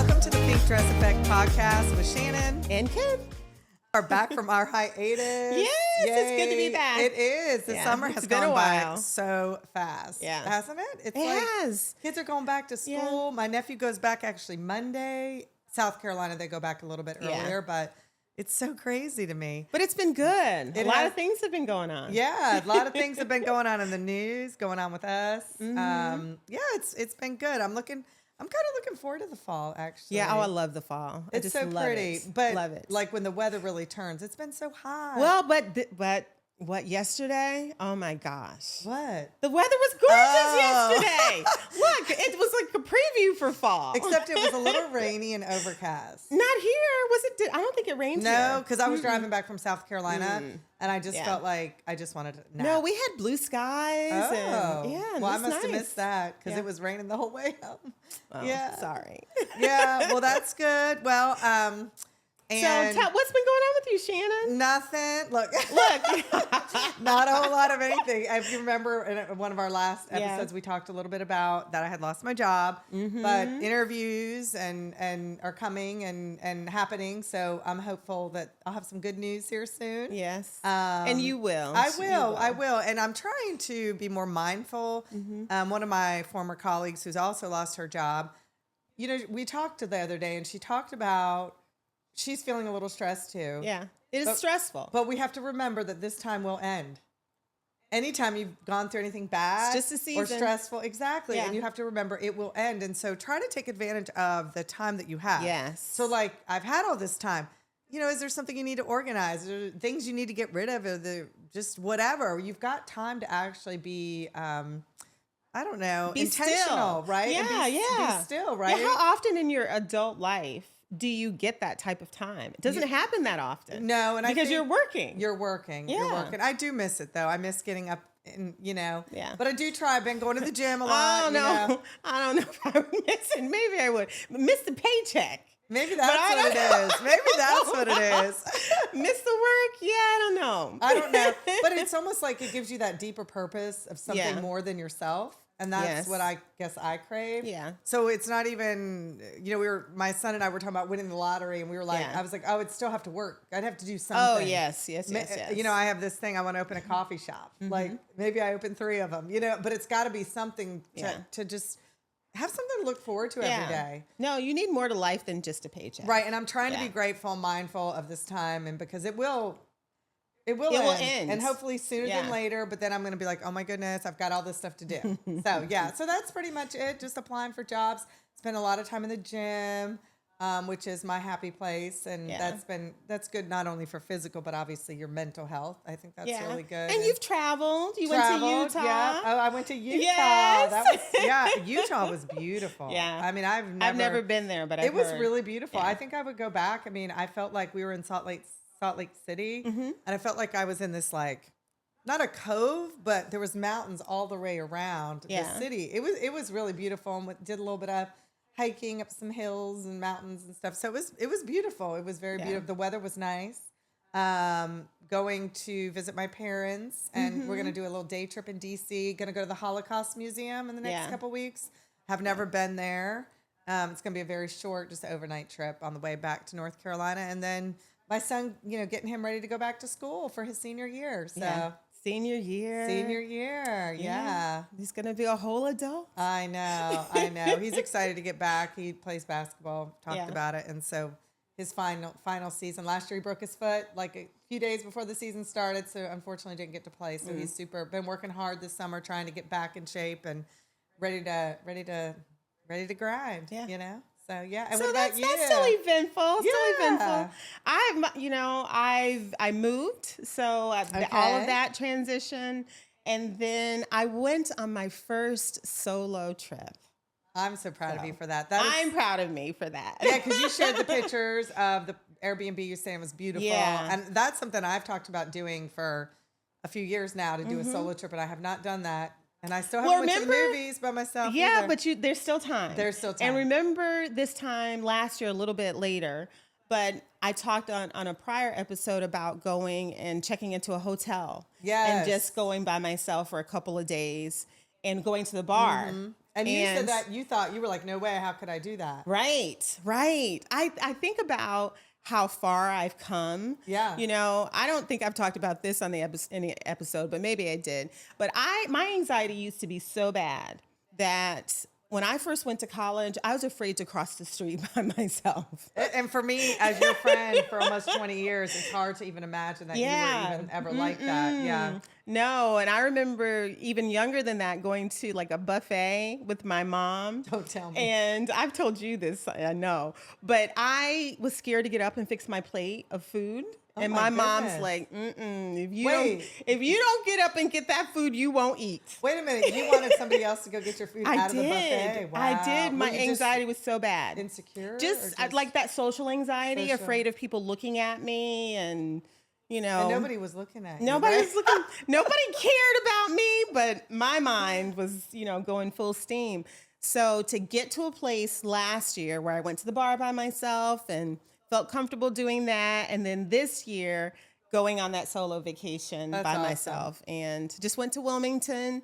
Welcome to the Pink Dress Effect podcast with Shannon and Kim. We're back from our hiatus. Yes, it's good to be back. It is. The summer has been gone a by while. so fast, hasn't it? It has. Kids are going back to school. My nephew goes back actually Monday. South Carolina, they go back a little bit earlier, but it's so crazy to me. But it's been good. A lot of things have been going on. Yeah, a lot of things have been going on in the news, going on with us. Mm-hmm. It's been good. I'm kind of looking forward to the fall, actually. Yeah, I love the fall. It's I just so love pretty, it. but love it. Like when the weather really turns, it's been so hot. Well, but what yesterday? Oh my gosh. What? The weather was gorgeous yesterday. Look, it was like a preview for fall. Except it was a little rainy and overcast. Not here. Was it? I don't think it rained here. No, because I was driving back from South Carolina, and I just felt like I just wanted to nap. No, we had blue skies. Oh. And well, I must have missed that because it was raining the whole way home. Oh, sorry. Yeah, well, that's good. Well, and so what's been going on with you, Shannon? Nothing. Look, not a whole lot of anything. If you remember in one of our last episodes, we talked a little bit about that I had lost my job, but interviews and are coming and happening. So I'm hopeful that I'll have some good news here soon. Yes, and you will. I will. And I'm trying to be more mindful. One of my former colleagues who's also lost her job, we talked the other day, and she talked about she's feeling a little stressed too. Yeah, it is stressful. But we have to remember that this time will end. Anytime you've gone through anything bad it's just a season. Or stressful, exactly. Yeah. And you have to remember it will end. And so try to take advantage of the time that you have. Yes. So like I've had all this time. Is there something you need to organize? Is there things you need to get rid of? Or just whatever. You've got time to actually be be intentional, still. right? Yeah, Be still, right? Yeah, how often in your adult life do you get that type of time? It doesn't happen that often. No, and because you're working. You're working. I do miss it though. I miss getting up and Yeah. But I do try. I've been going to the gym a lot. Oh no, I don't know if I would miss it. Maybe I would miss the paycheck. Maybe that's what it is. Maybe that's what it is. Miss the work? Yeah, I don't know. I don't know. But it's almost like it gives you that deeper purpose of something more than yourself. And that's what I guess I crave. Yeah. So it's not even, my son and I were talking about winning the lottery, and we were like, I was like, I would still have to work. I'd have to do something. Oh, yes. I have this thing. I want to open a coffee shop. Like maybe I open 3 of them, but it's got to be something to just have something to look forward to every day. No, you need more to life than just a paycheck. Right. And I'm trying to be grateful and mindful of this time, and because it will end. And hopefully sooner than later. But then I'm going to be like, oh my goodness, I've got all this stuff to do. So that's pretty much it. Just applying for jobs. Spend a lot of time in the gym, which is my happy place. And that's good not only for physical, but obviously your mental health. I think that's really good. And you've traveled. You went to Utah. Yeah. Oh, I went to Utah. Yes. Utah was beautiful. Yeah. I mean, I've never been there, but it was really beautiful. I think I would go back. I mean, I felt like we were in Salt Lake City, and I felt like I was in this not a cove, but there was mountains all the way around the city. It was really beautiful, and did a little bit of hiking up some hills and mountains and stuff. So it was beautiful. It was very beautiful. The weather was nice. Going to visit my parents, and we're gonna do a little day trip in DC. Gonna go to the Holocaust Museum in the next couple weeks. Have never been there. It's gonna be a very short, just overnight trip on the way back to North Carolina, and then my son, getting him ready to go back to school for his senior year. So Senior year. Yeah. He's going to be a whole adult. I know. He's excited to get back. He plays basketball, talked about it. And so his final season, last year he broke his foot like a few days before the season started. So unfortunately didn't get to play. So he's been working hard this summer trying to get back in shape and ready to grind, So and so what about you? That's still eventful. I moved, so all of that transition, and then I went on my first solo trip. I'm so proud of you for that. I'm proud of me for that. Yeah, because you shared the pictures of the Airbnb you saying was beautiful, and that's something I've talked about doing for a few years now, to do a solo trip, and I have not done that. And I still haven't went to the movies by myself. Yeah, but there's still time. And There's still time. remember this time last year, a little bit later, but I talked on a prior episode about going and checking into a hotel. Yes. And just going by myself for a couple of days. and going to the bar. And you said that you thought, you were like, no way, how could I do that? Right. I think about how far I've come. Yeah. You know, I don't think I've talked about this on any episode, but maybe I did. But my anxiety used to be so bad that when I first went to college, I was afraid to cross the street by myself. And for me, as your friend for almost 20 years, it's hard to even imagine that you were even ever like that. Yeah. No, and I remember even younger than that going to like a buffet with my mom. Don't tell me. And I've told you this, I know, but I was scared to get up and fix my plate of food. And my mom's like, if you don't get up and get that food, you won't eat. Wait a minute. You wanted somebody else to go get your food out of the buffet? Wow. I did. My anxiety was so bad. Insecure? Just like that social anxiety, afraid of people looking at me and, you know. And nobody was looking at you. Nobody was looking. Nobody cared about me, but my mind was, you know, going full steam. So to get to a place last year where I went to the bar by myself and felt comfortable doing that. And then this year, going on that solo vacation by myself, and just went to Wilmington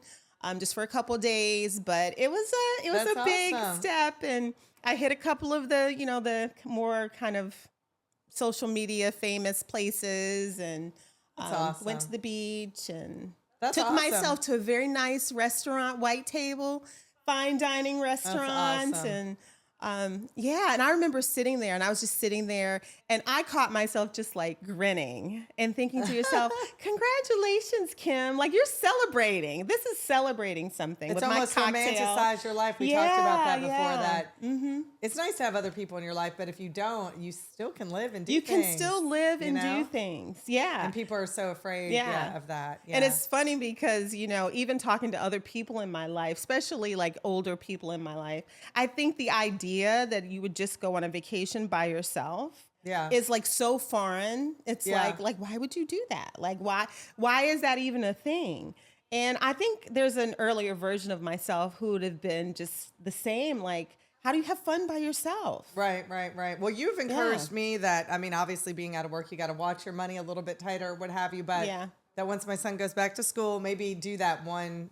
just for a couple of days. But it was a big step. And I hit a couple of the, you know, the more kind of social media famous places, and went to the beach and took myself to a very nice restaurant, white table, fine dining restaurant. And and I remember sitting there, and I was just sitting there, and I caught myself just like grinning and thinking to yourself, congratulations, Kim. Like, you're celebrating. This is celebrating something. It's with almost my cocktail. Romanticize your life. We talked about that before. It's nice to have other people in your life, but if you don't, you still can live and do things. You can still live and do things. Yeah. And people are so afraid of that. Yeah. And it's funny because, you know, even talking to other people in my life, especially like older people in my life, I think the idea that you would just go on a vacation by yourself is like so foreign. It's like, why would you do that? Like, why is that even a thing? And I think there's an earlier version of myself who would have been just the same. Like, how do you have fun by yourself? Right. Well, you've encouraged me that, I mean, obviously being out of work, you got to watch your money a little bit tighter, what have you. But that once my son goes back to school, maybe do that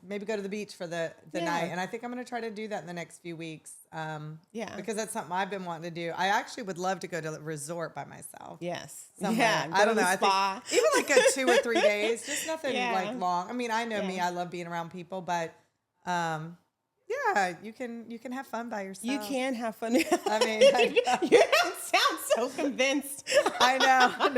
maybe go to the beach for the night. And I think I'm going to try to do that in the next few weeks. Because that's something I've been wanting to do. I actually would love to go to a resort by myself. Yes. Somewhere. Yeah. I don't know. I think even like a 2 or 3 days, just nothing like long. I mean, I know me, I love being around people, but, you can have fun by yourself. You can have fun. I mean, you don't sound so convinced. I know.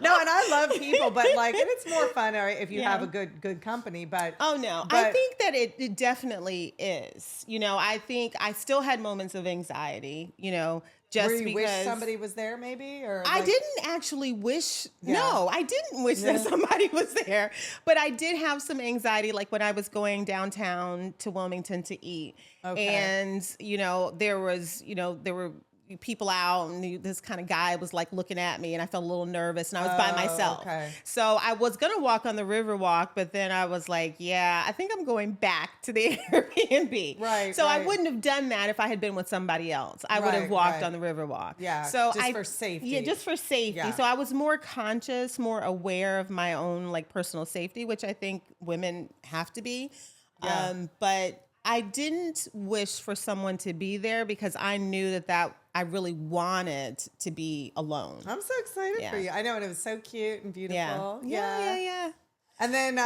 No, and I love people, but like, and it's more fun if you have a good company. But I think that it definitely is. You know, I think I still had moments of anxiety. You know, just because wish somebody was there, maybe, or I didn't actually wish. No, I didn't wish that somebody was there, but I did have some anxiety, like when I was going downtown to Wilmington to eat, and you know, there were people out, and this kind of guy was like looking at me, and I felt a little nervous, and I was by myself. So I was gonna walk on the river walk, but then I was like, I think I'm going back to the Airbnb. So I wouldn't have done that if I had been with somebody else. I would have walked on the river walk. So just for safety. Yeah, just for safety. So I was more conscious, more aware of my own like personal safety, which I think women have to be. But I didn't wish for someone to be there because I knew that I really wanted to be alone. I'm so excited for you. I know, and it was so cute and beautiful. Yeah. And then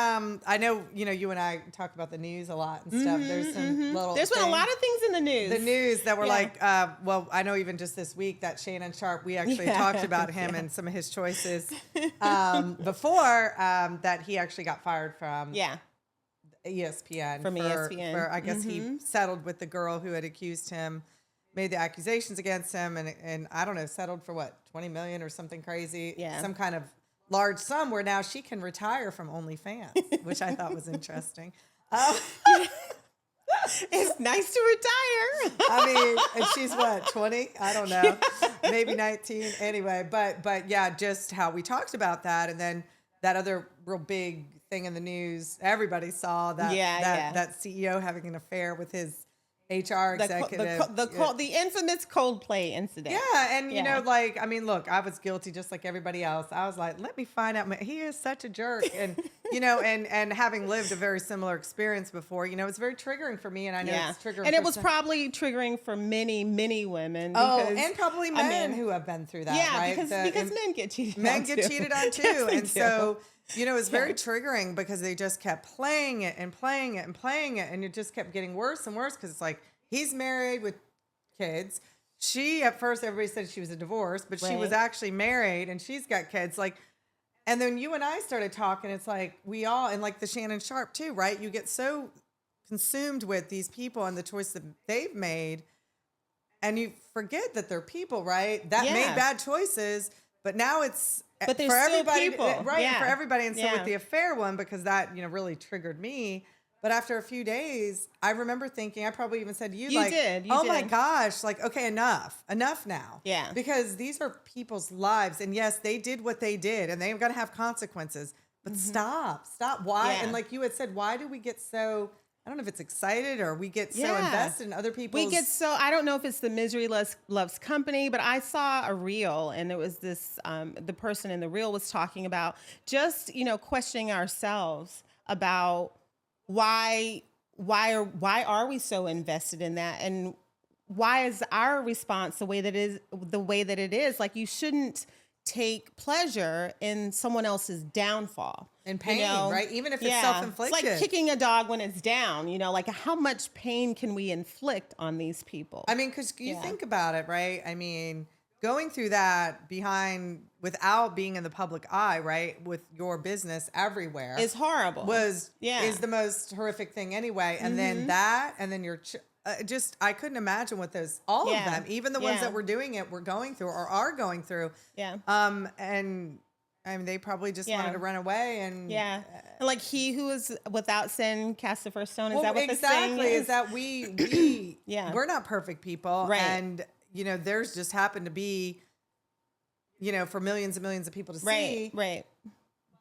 I know, you and I talk about the news a lot and stuff. There's some There's been a lot of things in the news. The news that were like, well, I know even just this week that Shannon Sharp, we actually talked about him and some of his choices before that he actually got fired from ESPN. From ESPN. For, I guess he settled with the girl who had accused him, made the accusations against him, and I don't know, settled for what, 20 million or something crazy. Some kind of large sum where now she can retire from OnlyFans, which I thought was interesting. It's nice to retire. I mean, and she's what, 20? I don't know. Maybe 19. Anyway, but yeah, just how we talked about that. And then that other real big thing in the news, everybody saw that that CEO having an affair with his HR executive. The infamous Coldplay incident. Yeah. And, you know, like, I mean, look, I was guilty just like everybody else. I was like, let me find out. He is such a jerk. And, you know, and having lived a very similar experience before, you know, it's very triggering for me. And I know it's triggering. And it was probably triggering for many, many women. Because, and probably men who have been through that. Yeah, right? because men get cheated on. Men get cheated on too. Yes, and so, you know, it's very triggering because they just kept playing it and playing it and playing it. And it just kept getting worse and worse because it's like, he's married with kids. She, at first, everybody said she was a divorce, but she was actually married and she's got kids. Like, and then you and I started talking. It's like we all, and like the Shannon Sharp too, right? You get so consumed with these people and the choice that they've made. And you forget that they're people, right? That made bad choices, but now it's for everybody, people. Right? For everybody. And so with the affair one, because that, you know, really triggered me. But after a few days, I remember thinking, I probably even said to you like, my gosh, like, okay, enough now. Yeah. Because these are people's lives. And yes, they did what they did and they're going to have consequences, but stop. Why? Yeah. And like you had said, why do we get so, I don't know if it's excited or we get so invested in other people's. We get so, I don't know if it's the misery loves company, but I saw a reel and it was this, the person in the reel was talking about just, you know, questioning ourselves about why are we so invested in that, and why is our response the way that it is? Like, you shouldn't take pleasure in someone else's downfall and pain, right? Even if it's self-inflicted. It's like kicking a dog when it's down, you know, like how much pain can we inflict on these people? I mean, because you think about it, right? I mean, going through that without being in the public eye, right, with your business everywhere is horrible. Is the most horrific thing anyway. And then that, and then I couldn't imagine what all of them, even the ones that were doing it, were going through or are going through. Yeah. And I mean, they probably just wanted to run away and like he who is without sin cast the first stone. Is that what the saying is? Is that we're not perfect people, right? And you know, theirs just happened to be, you know, for millions and millions of people to see. Right.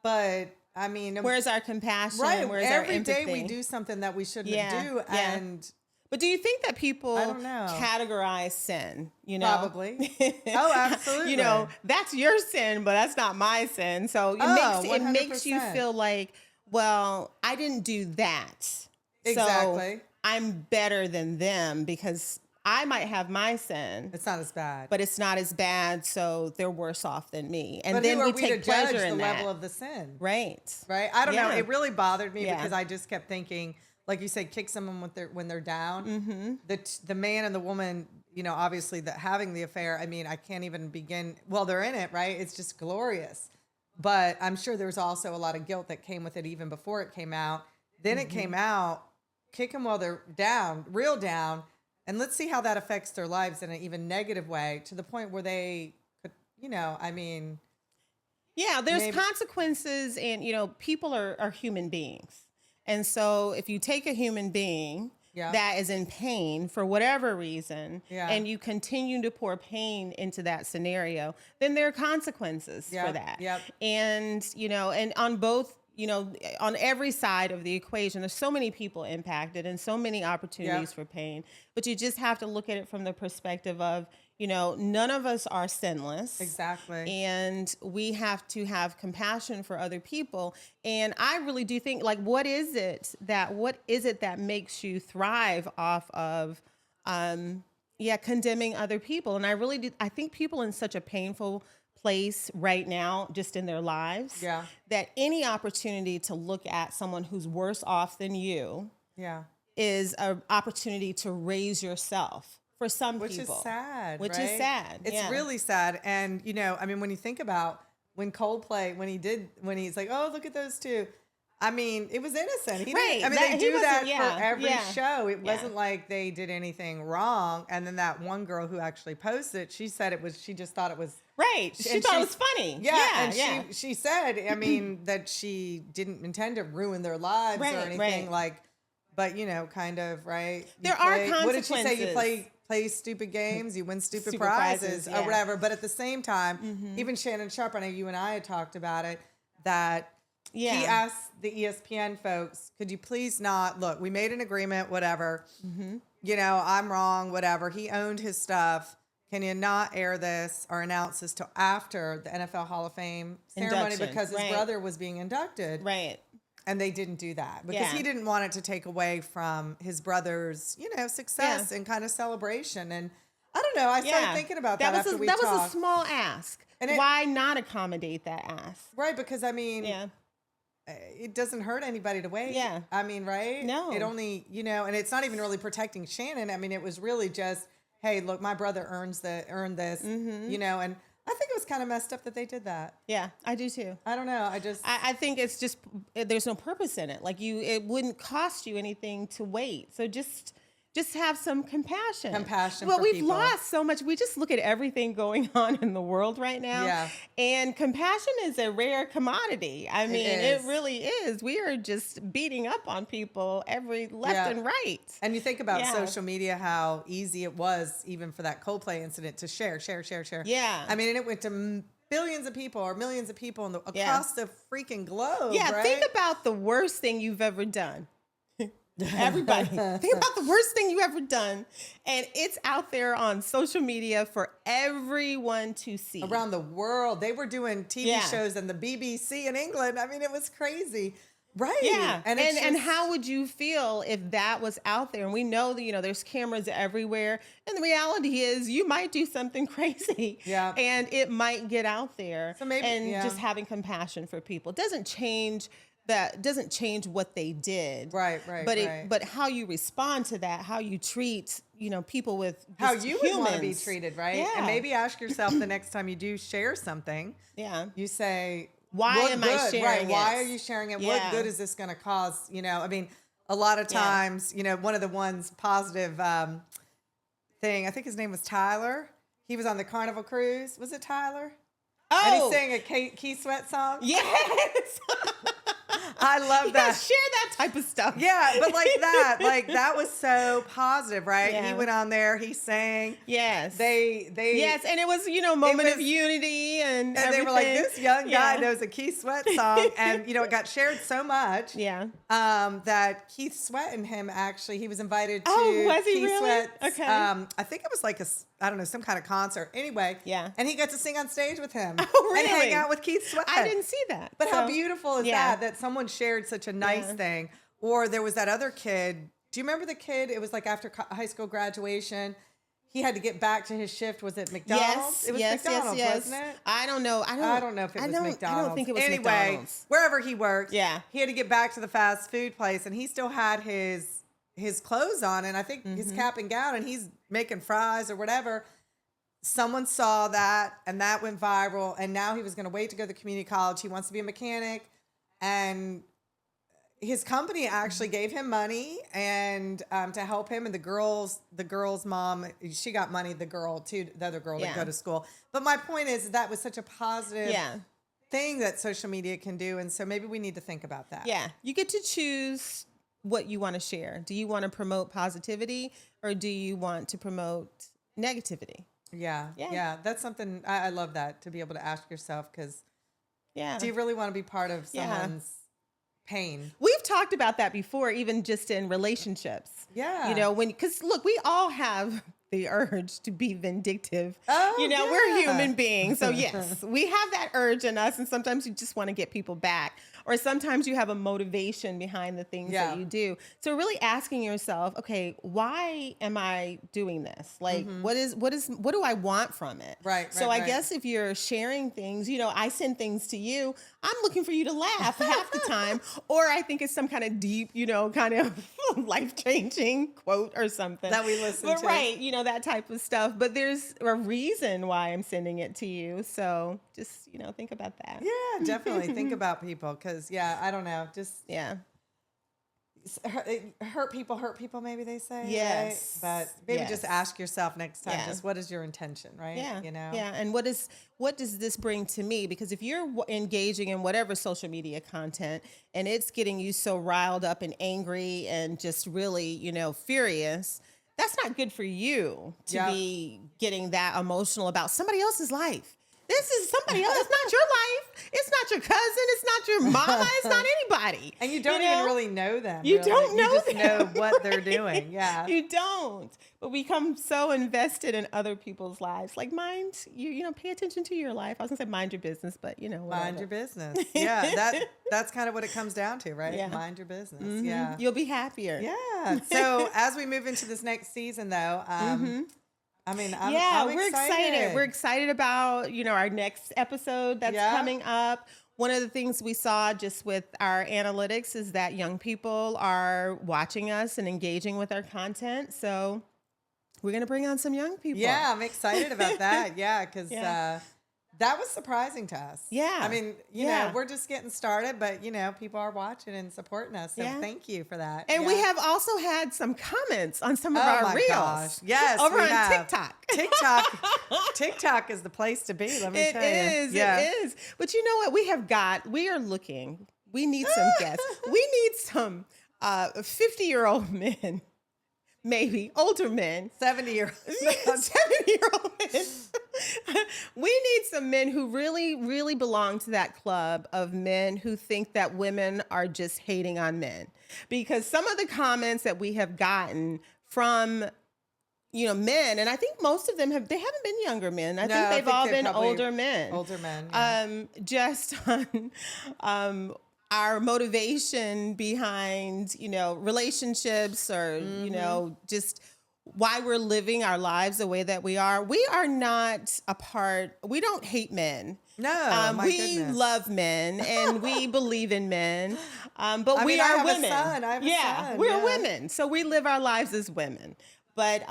But I mean, where's our compassion? Right. Where's every our empathy? day we do something that we shouldn't do. And but do you think that people categorize sin? You know, probably. Oh, absolutely. You know, that's your sin, but that's not my sin. So it makes you feel like, well, I didn't do that. Exactly. So I'm better than them because I might have my sin. It's not as bad. But it's not as bad, so they're worse off than me. And but then we to take judge pleasure in the that. level of the sin. Right. I don't know. It really bothered me because I just kept thinking, like you said, kick someone when they're down. Mm-hmm. The man and the woman, you know, obviously having the affair, I mean, I can't even begin. Well, they're in it, right? It's just glorious. But I'm sure there's also a lot of guilt that came with it even before it came out. Then it came out, kick them while they're down, real down. And let's see how that affects their lives in an even negative way to the point where they could, you know, I mean. Yeah, there's consequences and, you know, people are human beings. And so if you take a human being that is in pain for whatever reason and you continue to pour pain into that scenario, then there are consequences for that. Yep. And, you know, and on both, you know, on every side of the equation, there's so many people impacted and so many opportunities for pain. But you just have to look at it from the perspective of, you know, none of us are sinless. Exactly. And we have to have compassion for other people. And I really do think, like, what is it that makes you thrive off of, condemning other people? And I really do. I think people in such a painful place right now, just in their lives, that any opportunity to look at someone who's worse off than you is an opportunity to raise yourself. For some people. Which is sad. Which is sad. It's really sad. And, you know, I mean, when you think about when Coldplay, when he's like, oh, look at those two. I mean, it was innocent. They do that for every show. It wasn't like they did anything wrong. And then that one girl who actually posted it, she said she just thought it was. Right. She thought it was funny. She said, I mean, that she didn't intend to ruin their lives or anything but, you know, kind of, right? There are consequences. What did she say? You play stupid games, you win stupid prizes or whatever. But at the same time, even Shannon Sharp, I know you and I had talked about it, that Yeah. He asked the ESPN folks, could you please not, look, we made an agreement, whatever. You know, I'm wrong, whatever. He owned his stuff. Can you not air this or announce this till after the NFL Hall of Fame ceremony? Induction, Because his right. brother was being inducted. Right. And they didn't do that because Yeah. he didn't want it to take away from his brother's, you know, success and kind of celebration. And I don't know. I started thinking about that after we talked. That was a small ask. And why not accommodate that ask? Right. Because I mean, it doesn't hurt anybody to wait. Yeah. I mean, right? No. It only, you know, and it's not even really protecting Shannon. I mean, it was really just, hey, look, my brother earned this, you know, and I think it was kind of messed up that they did that. Yeah, I do too. I don't know. I think it's just, there's no purpose in it. Like it wouldn't cost you anything to wait. So just have some compassion. Compassion Well, for we've people. lost so much. We just look at everything going on in the world right now. Yeah. And compassion is a rare commodity. I mean, it is. really is. We are just beating up on people every left and right. And you think about social media, how easy it was even for that Coldplay incident to share. Yeah. I mean, and it went to billions of people or millions of people across the freaking globe. Yeah, right? think about the worst thing you've ever done. Everybody, think about the worst thing you ever done, and it's out there on social media for everyone to see. Around the world, they were doing TV shows in the BBC in England. I mean, it was crazy, right? Yeah, and how would you feel if that was out there? And we know that, you know, there's cameras everywhere, and the reality is you might do something crazy, and it might get out there. So maybe, just having compassion for people doesn't change what they did. Right. But how you respond to that, how you treat, you know, people with how you would want to be humans. treated, right? Yeah. And maybe ask yourself the next time you do share something. Yeah. You say, why am I sharing right? it? Why are you sharing it? Yeah. What good is this going to cause? You know, I mean, a lot of times, you know, one of the ones positive thing, I think his name was Tyler. He was on the Carnival cruise. Was it Tyler? Oh. And he sang a Key Sweat song. Yes. I love that. Share that type of stuff. Yeah, but like that was so positive, right? Yeah. He went on there, he sang. Yes. They Yes, and it was, you know, moment of unity and they were like, this young guy knows a Keith Sweat song, and you know, it got shared so much. Yeah. That Keith Sweat and him actually, he was invited to was he Keith really? Sweat's, Okay. I think it was like I don't know, some kind of concert. Anyway. Yeah. And he got to sing on stage with him. Oh, really? And hang out with Keith Sweat. I didn't see that. But how beautiful is yeah. that someone shared such a nice thing? Or there was that other kid. Do you remember the kid? It was like after high school graduation. He had to get back to his shift. Was it McDonald's? Yes, It was McDonald's, wasn't it? I don't know. I don't know if it was McDonald's. I don't think it was anyway, McDonald's. Wherever he worked, Yeah. he had to get back to the fast food place, and he still had his clothes on, and I think his cap and gown, and he's making fries or whatever. Someone saw that, and that went viral, and now he was going to wait to go to community college. He wants to be a mechanic, and his company actually gave him money and to help him. And the girl's mom, she got money. The other girl to go to school. But my point is that was such a positive thing that social media can do, and so maybe we need to think about that. Yeah, you get to choose what you want to share. Do you want to promote positivity or do you want to promote negativity? Yeah. That's something I love that, to be able to ask yourself, because do you really want to be part of someone's pain? We've talked about that before, even just in relationships. Yeah. You know, because look, we all have the urge to be vindictive. Oh, you know, yeah. we're human beings. So yes, we have that urge in us. And sometimes you just want to get people back. Or sometimes you have a motivation behind the things that you do. So really asking yourself, okay, why am I doing this? Like, what do I want from it? Right. So I guess if you're sharing things, you know, I send things to you, I'm looking for you to laugh half the time. Or I think it's some kind of deep, you know, kind of life-changing quote or something. That we listen to. Right, you know, that type of stuff. But there's a reason why I'm sending it to you. So just, you know, think about that. Yeah, definitely think about people, because I don't know, just hurt people, maybe they say. Yes. Right? But maybe just ask yourself next time, just what is your intention, right? Yeah. You know? Yeah. And what does this bring to me? Because if you're engaging in whatever social media content and it's getting you so riled up and angry and just really, you know, furious, that's not good for you to be getting that emotional about somebody else's life. This is somebody else. It's not your life. It's not your cousin. It's not your mama. It's not anybody. And you don't even really know them. You really. don't know You just them. know what they're doing. Yeah. You don't. But we become so invested in other people's lives. Like pay attention to your life. I was gonna say mind your business, but whatever. Mind your business. Yeah. That's kind of what it comes down to, right? Yeah. Mind your business. Yeah. You'll be happier. Yeah. So as we move into this next season though, I'm we're excited. We're excited about, our next episode that's coming up. One of the things we saw just with our analytics is that young people are watching us and engaging with our content. So we're going to bring on some young people. Yeah, I'm excited about that. Yeah, because that was surprising to us. Yeah. I mean, you know, we're just getting started, but, people are watching and supporting us. So thank you for that. And we have also had some comments on some of our reels. Gosh. Yes, over on TikTok. TikTok is the place to be, let me tell you. It is. But you know what? We need some guests. We need some 50-year-old men. Maybe older men, 70-year-old men. We need some men who really, really belong to that club of men who think that women are just hating on men. Because some of the comments that we have gotten from, men, and I think most of them they haven't been younger men. I think they've all been older men. Older men. Yeah. Just on our motivation behind, relationships or, just why we're living our lives the way that we are. We are not we don't hate men. No, we goodness. love men and we believe in men. But we are women. I have a son. We're women. So we live our lives as women. But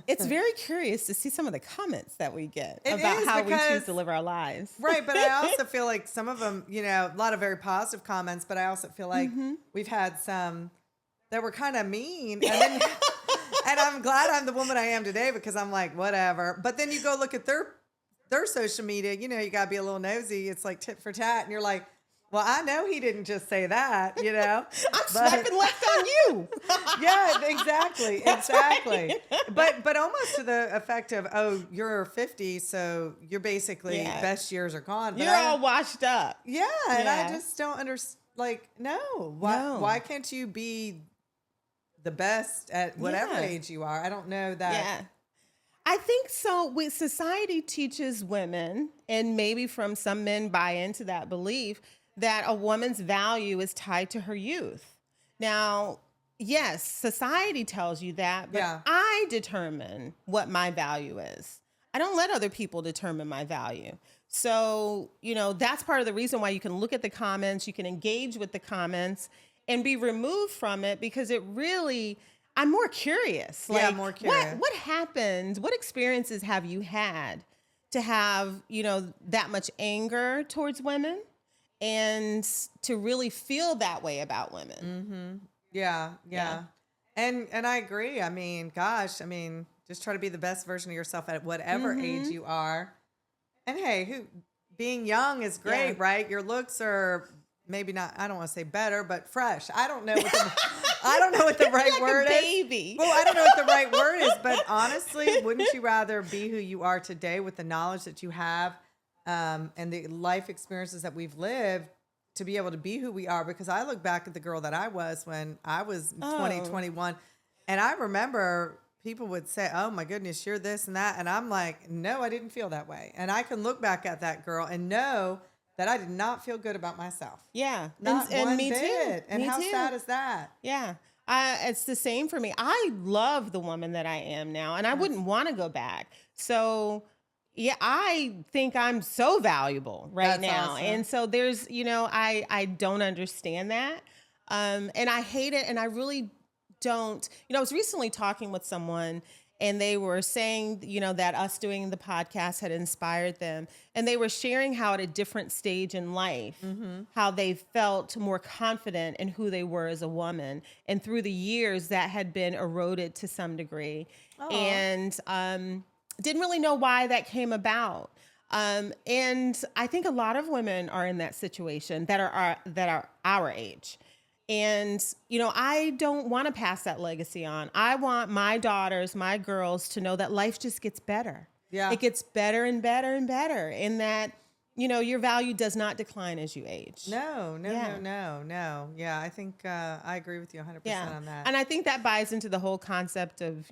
it's very curious to see some of the comments that we get about how we choose to live our lives. Right. But I also feel like some of them, a lot of very positive comments, but I also feel like we've had some that were kind of mean. And I'm glad I'm the woman I am today because I'm like, whatever. But then you go look at their social media, you got to be a little nosy. It's like tit for tat. And you're like, well, I know he didn't just say that, I'm swiping left on you. Yeah, exactly. Right. But almost to the effect of, oh, you're 50, so you're basically best years are gone. But you're all washed up. Yeah, and I just don't understand. Like, no. Why can't you be the best at whatever age you are? I don't know that. Yeah. I think so. Society teaches women, and maybe from some men buy into that belief, that a woman's value is tied to her youth. Now, yes, society tells you that, but I determine what my value is. I don't let other people determine my value. So, that's part of the reason why you can look at the comments, you can engage with the comments and be removed from it because I'm more curious. Like, more curious. What happened? What experiences have you had to have, that much anger towards women? And to really feel that way about women. Mm-hmm. Yeah. And I agree. I mean, just try to be the best version of yourself at whatever age you are. And hey, being young is great, right? Your looks are maybe not, I don't want to say better, but fresh. I don't know what the right word is. Baby. Well, I don't know what the right word is, but honestly, wouldn't you rather be who you are today with the knowledge that you have? And the life experiences that we've lived to be able to be who we are. Because I look back at the girl that I was when I was 20, 21. And I remember people would say, oh my goodness, you're this and that. And I'm like, no, I didn't feel that way. And I can look back at that girl and know that I did not feel good about myself. Yeah. Not and one me bit. too. And me how too. sad is that? Yeah. It's the same for me. I love the woman that I am now, and I wouldn't want to go back. So yeah, I think I'm so valuable right now. Awesome. And so there's, I don't understand that. And I hate it. And I really don't, I was recently talking with someone and they were saying, that us doing the podcast had inspired them. And they were sharing how at a different stage in life, how they felt more confident in who they were as a woman. And through the years that had been eroded to some degree. Oh. And, didn't really know why that came about. And I think a lot of women are in that situation that are our age. And, I don't want to pass that legacy on. I want my daughters, my girls to know that life just gets better. It gets better and better and better in that, your value does not decline as you age. No. Yeah, I think I agree with you 100% on that. And I think that buys into the whole concept of,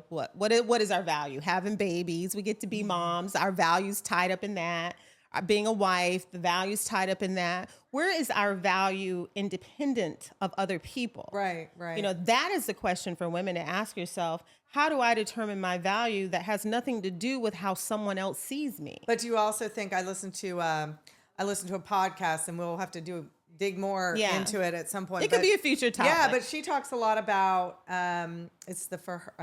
what is our value? Having babies, we get to be moms, our value's tied up in that. Being a wife, the value's tied up in that. Where is our value independent of other people? Right. That is the question for women to ask yourself. How do I determine my value that has nothing to do with how someone else sees me? But do you also think I listened to a podcast, and we'll have to dig more into it at some point. It could be a future topic. Yeah, but she talks a lot about I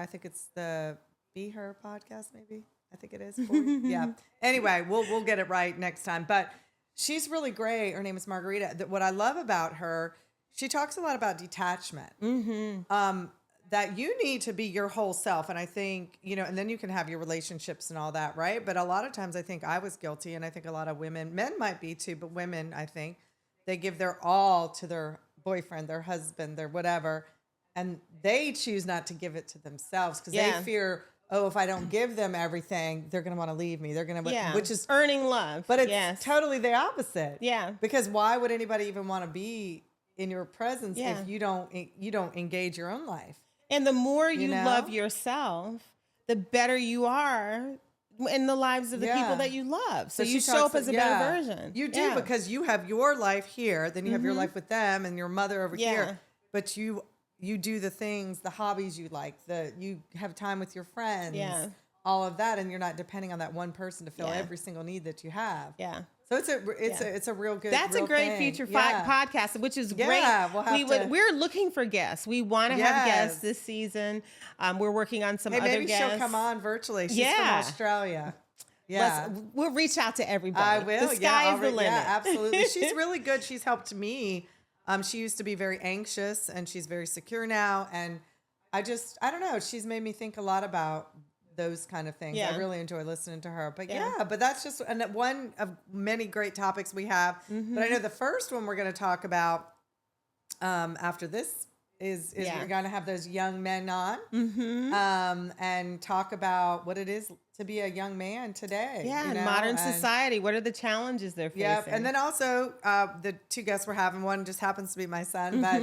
think it's the Be Her podcast, maybe. I think it is. Yeah. Anyway, we'll get it right next time. But she's really great. Her name is Margarita. What I love about her, she talks a lot about detachment. That you need to be your whole self. And I think, and then you can have your relationships and all that, right? But a lot of times I think I was guilty, and I think a lot of women, men might be too, but women, I think, they give their all to their boyfriend, their husband, their whatever, and they choose not to give it to themselves because they fear, if I don't give them everything, they're going to want to leave me. They're going to, which is earning love. But it's totally the opposite. Yeah. Because why would anybody even want to be in your presence if you don't engage your own life? And the more you love yourself, the better you are in the lives of the people that you love. So you show up as a better version. You do, because you have your life here, then you have your life with them and your mother over here. But you do the things, the hobbies you like, you have time with your friends, all of that, and you're not depending on that one person to fill every single need that you have. Yeah. So it's a real good. That's real a great thing. future podcast, which is great. We're looking for guests. We want to have guests this season. We're working on some other maybe guests. She'll come on virtually. She's from Australia. Yeah, we'll reach out to everybody. I will. The sky is the limit. Yeah, absolutely. She's really good. She's helped me. She used to be very anxious, and she's very secure now. And I don't know. She's made me think a lot about those kind of things. I really enjoy listening to her. But but that's just one of many great topics we have. But I know the first one we're going to talk about after this is we're going to have those young men on and talk about what it is to be a young man today. Yeah, in modern society, what are the challenges they're facing? Yeah, and then also the two guests we're having, one just happens to be my son, but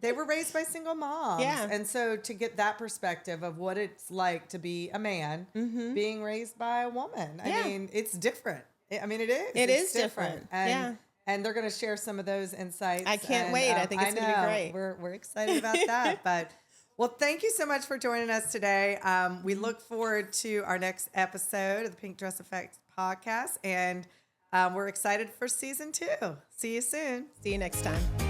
they were raised by single moms. Yeah. And so to get that perspective of what it's like to be a man being raised by a woman, I mean, it's different. I mean, it is. It's different. And they're going to share some of those insights. I can't wait. I think it's going to be great. We're excited about that. But well, thank you so much for joining us today. We look forward to our next episode of the Pink Dress Effect podcast, and we're excited for season 2. See you soon. See you next time.